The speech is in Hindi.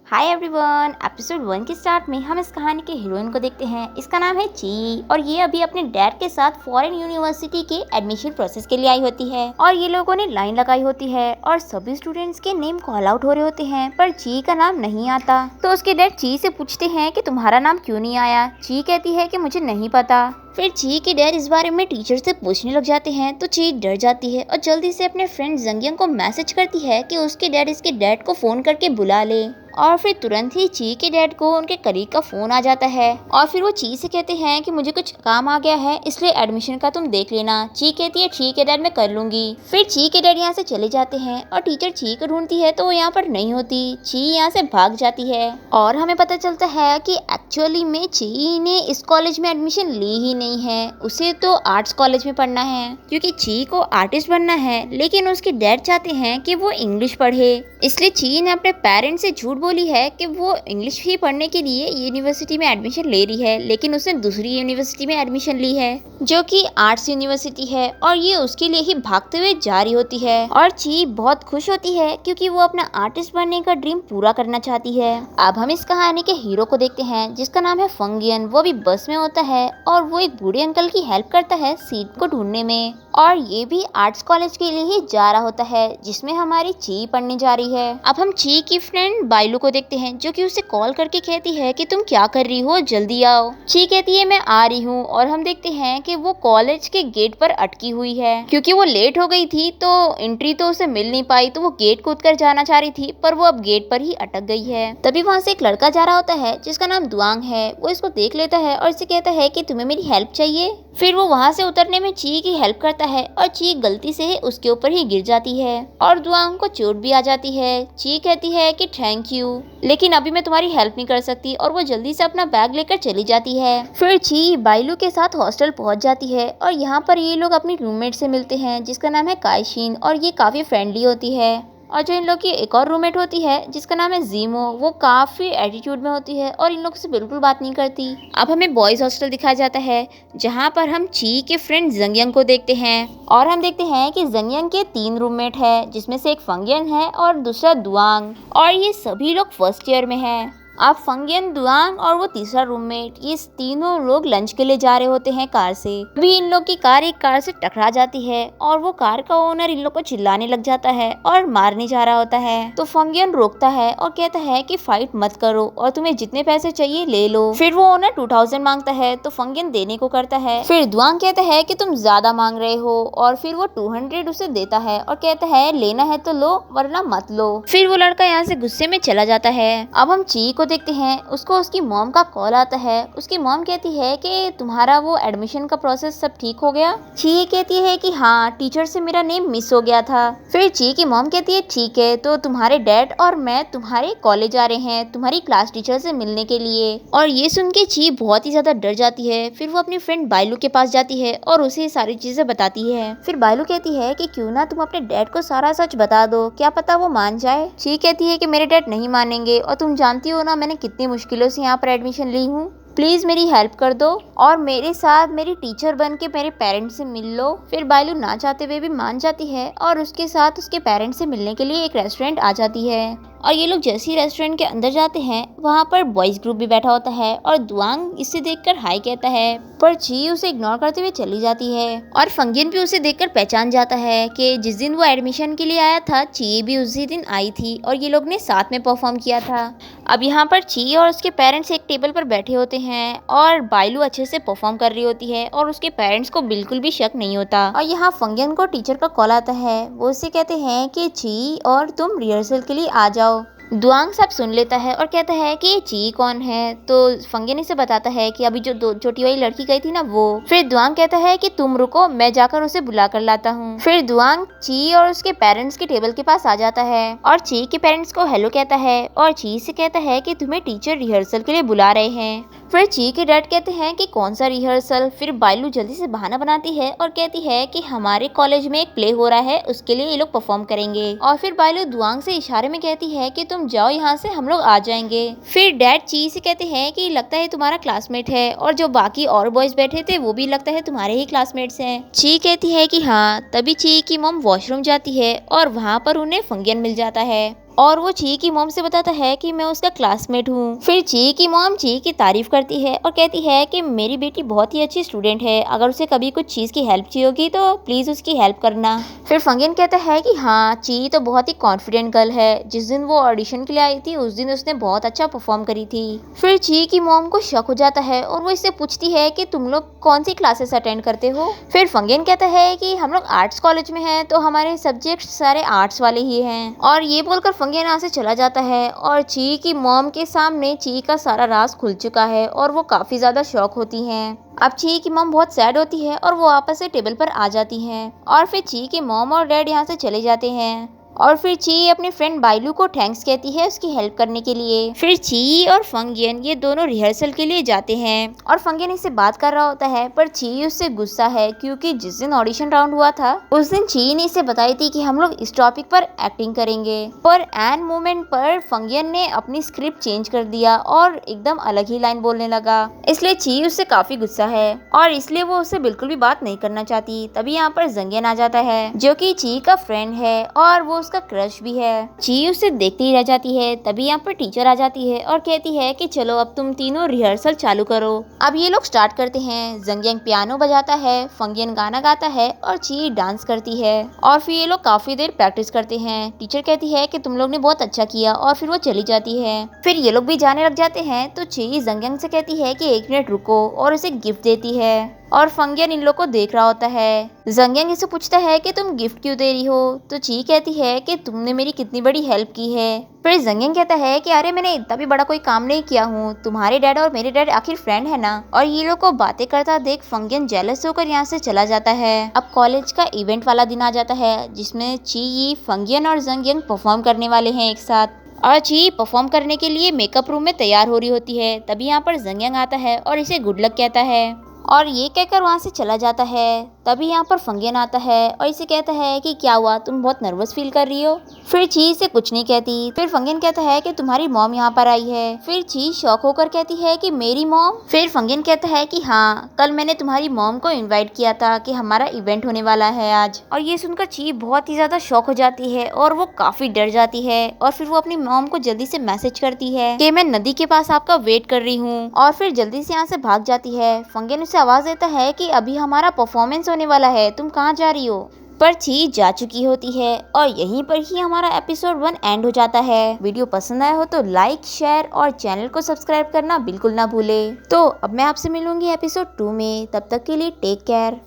हाय एवरीवन, एपिसोड 1 के स्टार्ट में हम इस कहानी के हीरोइन को देखते हैं। इसका नाम है ची और ये अभी अपने डैड के साथ फॉरेन यूनिवर्सिटी के एडमिशन प्रोसेस के लिए आई होती है और ये लोगों ने लाइन लगाई होती है और सभी स्टूडेंट्स के नेम कॉल आउट हो रहे होते हैं पर ची का नाम नहीं आता। तो उसके डैड ची से पूछते हैं कि तुम्हारा नाम क्यों नहीं आया। ची कहती है कि मुझे नहीं पता। फिर ची के डैड इस बारे में टीचर से पूछने लग जाते हैं तो ची डर जाती है और जल्दी से अपने फ्रेंड जंगियंग को मैसेज करती है कि उसके डैड इसके डैड को फोन करके बुला ले। और फिर तुरंत ही ची के डैड को उनके कलीग का फोन आ जाता है और फिर वो ची से कहते हैं कि मुझे कुछ काम आ गया है इसलिए एडमिशन का तुम देख लेना। ची कहती है ठीक है डैड, मैं कर लूंगी। फिर ची के डैड यहाँ से चले जाते हैं और टीचर ची को ढूंढती है तो वो यहाँ पर नहीं होती। ची यहाँ से भाग जाती है और हमें पता चलता है कि एक्चुअली में ची ने इस कॉलेज में एडमिशन ली ही नहीं है, उसे तो आर्ट्स कॉलेज में पढ़ना है क्योंकि ची को आर्टिस्ट बनना है। लेकिन उसके डैड चाहते हैं कि वो इंग्लिश पढ़े, इसलिए ची ने अपने पेरेंट्स से झूठ बोली है कि वो इंग्लिश ही पढ़ने के लिए यूनिवर्सिटी में एडमिशन ले रही है, लेकिन उसने दूसरी यूनिवर्सिटी में एडमिशन ली है जो कि आर्ट्स यूनिवर्सिटी है और ये उसके लिए ही भागते हुए जा रही होती है। और ची बहुत खुश होती है क्योंकि वो अपना आर्टिस्ट बनने का ड्रीम पूरा करना चाहती है। अब हम इस कहानी के हीरो को देखते हैं जिसका नाम है फंगियन। वो भी बस में होता है और वो एक बूढ़े अंकल की हेल्प करता है सीट को ढूंढने में और ये भी आर्ट्स कॉलेज के लिए ही जा रहा होता है जिसमें हमारी ची पढ़ने जा रही है। अब हम ची की फ्रेंड बाइलू को देखते हैं जो कि उसे कॉल करके कहती है कि तुम क्या कर रही हो, जल्दी आओ। ची कहती है मैं आ रही हूँ और हम देखते हैं कि वो कॉलेज के गेट पर अटकी हुई है क्योंकि वो लेट हो गई थी तो एंट्री तो उसे मिल नहीं पाई, तो वो गेट कूद कर जाना चाह रही थी पर वो अब गेट पर ही अटक गई है। तभी वहाँ से एक लड़का जा रहा होता है जिसका नाम दुआंग है। वो इसको देख लेता है और इसे कहता है कि तुम्हें मेरी हेल्प चाहिए। फिर वो वहाँ से उतरने में ची की हेल्प करता है और ची गलती से उसके ऊपर ही गिर जाती है और दुआंग को चोट भी आ जाती है। ची कहती है कि थैंक यू, लेकिन अभी मैं तुम्हारी हेल्प नहीं कर सकती और वो जल्दी से अपना बैग लेकर चली जाती है। फिर ची बाइलू के साथ हॉस्टल पहुंच जाती है और यहाँ पर ये लोग अपनी रूममेट से मिलते हैं जिसका नाम है काइशिन और ये काफी फ्रेंडली होती है। और जो इन लोग की एक और रूममेट होती है जिसका नाम है जीमो, वो काफी एटीट्यूड में होती है और इन लोगों से बिल्कुल बात नहीं करती। अब हमें बॉयज हॉस्टल दिखाया जाता है जहाँ पर हम ची के फ्रेंड जंगियंग को देखते हैं और हम देखते हैं कि जंगियंग के 3 रूममेट है जिसमें से एक फंगियन है और दूसरा दुआंग और ये सभी लोग फर्स्ट ईयर में है। अब फंगियन, दुआंग और वो तीसरा रूममेट ये तीनों लोग लंच के लिए जा रहे होते हैं कार से। अभी इन लोग की कार एक कार से टकरा जाती है और वो कार का ओनर इन लोग को चिल्लाने लग जाता है और मारने जा रहा होता है। तो फंगियन रोकता है और कहता है कि फाइट मत करो और तुम्हें जितने पैसे चाहिए ले लो। फिर वो ओनर 2000 मांगता है तो फंगियन देने को करता है। फिर दुआंग कहता है कि तुम ज्यादा मांग रहे हो और फिर वो 200 उसे देता है और कहता है लेना है तो लो वरना मत लो। फिर वो लड़का यहाँ से गुस्से में चला जाता है। अब हम ची को देखते हैं, उसको उसकी मॉम का कॉल आता है। उसकी मॉम कहती है कि तुम्हारा वो एडमिशन का प्रोसेस सब ठीक हो गया। ची कहती है कि हाँ, टीचर से मेरा नेम मिस हो गया था। फिर ची की मॉम कहती है ठीक है, तो तुम्हारे डैड और मैं तुम्हारे कॉलेज आ रहे हैं तुम्हारी क्लास टीचर से मिलने के लिए। और ये सुन के ची बहुत ही ज्यादा डर जाती है। फिर वो अपनी फ्रेंड बाइलू के पास जाती है और उसे सारी चीजें बताती है। फिर बाइलू कहती है कि क्यों ना तुम अपने डैड को सारा सच बता दो, क्या पता वो मान जाए। ची कहती है कि मेरे डैड नहीं मानेंगे और तुम जानती हो ना मैंने कितनी मुश्किलों से यहाँ पर एडमिशन ली हूँ, प्लीज मेरी हेल्प कर दो और मेरे साथ मेरी टीचर बन के मेरे पेरेंट्स से मिल लो। फिर बाइलू ना चाहते हुए भी मान जाती है और उसके साथ उसके पेरेंट्स से मिलने के लिए एक रेस्टोरेंट आ जाती है। और ये लोग जैसे ही रेस्टोरेंट के अंदर जाते हैं वहाँ पर बॉयज ग्रुप भी बैठा होता है और दुआंग इसे देखकर हाय कहता है पर ची उसे इग्नोर करते हुए चली जाती है। और फंगियन भी उसे देखकर पहचान जाता है कि जिस दिन वो एडमिशन के लिए आया था ची भी उसी दिन आई थी और ये लोग ने साथ में परफॉर्म किया था। अब यहाँ पर ची और उसके पेरेंट्स एक टेबल पर बैठे होते हैं और बाइलू अच्छे से परफॉर्म कर रही होती है और उसके पेरेंट्स को बिल्कुल भी शक नहीं होता। और यहाँ फंगियन को टीचर का कॉल आता है। वो उसे कहते हैं कि ची और तुम रिहर्सल के लिए आ जाओ। दुआंग सब सुन लेता है और कहता है कि ये ची कौन है। तो फंगियन इसे बताता है कि अभी जो छोटी वाली लड़की गई थी ना वो। फिर दुआंग कहता है कि तुम रुको, मैं जाकर उसे बुला कर लाता हूँ। फिर दुआंग ची और उसके पेरेंट्स के टेबल के पास आ जाता है और ची के पेरेंट्स को हेलो कहता है और ची से कहता है कि तुम्हें टीचर रिहर्सल के लिए बुला रहे हैं। फिर ची के डैड कहते हैं कि कौन सा रिहर्सल। फिर बाइलू जल्दी से बहाना बनाती है और कहती है कि हमारे कॉलेज में एक प्ले हो रहा है, उसके लिए ये लोग परफॉर्म करेंगे। और फिर बाइलू दुआंग से इशारे में कहती है कि तुम जाओ यहाँ से, हम लोग आ जाएंगे। फिर डैड ची से कहते हैं कि लगता है तुम्हारा क्लासमेट है और जो बाकी और बॉयज बैठे थे वो भी लगता है तुम्हारे ही क्लासमेट्स हैं। ची कहती है कि हाँ। तभी ची की मॉम वॉशरूम जाती है और वहाँ पर उन्हें फंगियन मिल जाता है और वो ची की मॉम से बताता है कि मैं उसका क्लासमेट हूँ। फिर ची की मॉम ची की तारीफ करती है और कहती है कि मेरी बेटी बहुत ही अच्छी स्टूडेंट है, अगर उसे कभी कुछ चीज की हेल्प चाहिए होगी तो प्लीज उसकी हेल्प करना। फिर फंगियन कहता है कि हाँ, ची तो बहुत ही कॉन्फिडेंट गर्ल है, जिस दिन वो ऑडिशन के लिए आई थी उस दिन उसने बहुत अच्छा परफॉर्म करी थी। फिर ची की मॉम को शक हो जाता है और वो इससे पूछती है कि तुम लोग कौन सी क्लासेस अटेंड करते हो। फिर फंगियन कहता है कि हम लोग आर्ट्स कॉलेज में हैं, तो हमारे सब्जेक्ट सारे आर्ट्स वाले ही हैं। और ये बोलकर फंगियन यहाँ से चला जाता है और ची की मॉम के सामने ची का सारा राज खुल चुका है और वो काफी ज्यादा शॉक होती हैं। अब ची की मॉम बहुत सैड होती है और वो वापस से टेबल पर आ जाती हैं और फिर ची के मॉम और डैड यहाँ से चले जाते हैं। और फिर ची अपने फ्रेंड बाइलू को थैंक्स कहती है उसकी हेल्प करने के लिए। फिर ची और फंगियन ये दोनों रिहर्सल के लिए जाते हैं और फंगियन इससे बात कर रहा होता है, पर ची उससे गुस्सा है क्योंकि जिस दिन ऑडिशन राउंड हुआ था उस दिन ची ने इसे बताई थी कि हम लोग इस टॉपिक पर एक्टिंग करेंगे, पर एन मोमेंट पर फंगियन ने अपनी स्क्रिप्ट चेंज कर दिया और एकदम अलग ही लाइन बोलने लगा। इसलिए ची उससे काफी गुस्सा है और इसलिए वो उससे बिल्कुल भी बात नहीं करना चाहती। तभी यहाँ पर जंगियन आ जाता है जो कि ची का फ्रेंड है और वो उसका क्रश भी है। ची उसे देखती ही रह जाती है। तभी यहाँ पर टीचर आ जाती है और कहती है कि चलो अब तुम तीनों रिहर्सल चालू करो। अब ये लोग स्टार्ट करते हैं। जंगियन पियानो बजाता है, फंगियन गाना गाता है और ची डांस करती है और फिर ये लोग काफी देर प्रैक्टिस करते हैं। टीचर कहती है कि तुम लोग ने बहुत अच्छा किया और फिर वो चली जाती है। फिर ये लोग भी जाने लग जाते हैं तो ची जंगियन से कहती है कि 1 मिनट रुको और उसे गिफ्ट देती है और फंगियन इन लोग को देख रहा होता है। जंगियन इसे पूछता है कि तुम गिफ्ट क्यों दे रही हो, तो ची कहती है कि तुमने मेरी कितनी बड़ी हेल्प की है। फिर जंगियन कहता है कि अरे मैंने इतना भी बड़ा कोई काम नहीं किया हूँ, तुम्हारे डैड और मेरे डैड आखिर फ्रेंड है ना। और ये लोग को बातें करता देख फंगियन जेलस होकर यहाँ से चला जाता है। अब कॉलेज का इवेंट वाला दिन आ जाता है जिसमें ची, फंगियन और जंगियन परफॉर्म करने वाले हैं एक साथ। और ची परफॉर्म करने के लिए मेकअप रूम में तैयार हो रही होती है। तभी यहाँ पर जंगियन आता है और इसे गुड लक कहता है और ये कहकर वहाँ से चला जाता है। तभी यहाँ पर फंगियन आता है और इसे कहता है कि क्या हुआ, तुम बहुत नर्वस फील कर रही हो। फिर ची इसे कुछ नहीं कहती। फिर फंगियन कहता है कि तुम्हारी मॉम यहाँ पर आई है। फिर ची शॉक होकर कहती है कि मेरी मॉम। फिर फंगियन कहता है कि हाँ, कल मैंने तुम्हारी मॉम को इन्वाइट किया था कि हमारा इवेंट होने वाला है आज। और ये सुनकर ची बहुत ही ज्यादा शॉक हो जाती है और वो काफी डर जाती है और फिर वो अपनी मॉम को जल्दी से मैसेज करती है कि मैं नदी के पास आपका वेट कर रही हूँ और फिर जल्दी से यहाँ से भाग जाती है। फंगियन उसे आवाज देता है कि अभी हमारा परफॉर्मेंस होने वाला है, तुम कहाँ जा रही हो। पर ची जा चुकी होती है और यहीं पर ही हमारा एपिसोड 1 एंड हो जाता है। वीडियो पसंद आया हो तो लाइक, शेयर और चैनल को सब्सक्राइब करना बिल्कुल ना भूले। तो अब मैं आपसे मिलूंगी एपिसोड 2 में, तब तक के लिए टेक केयर।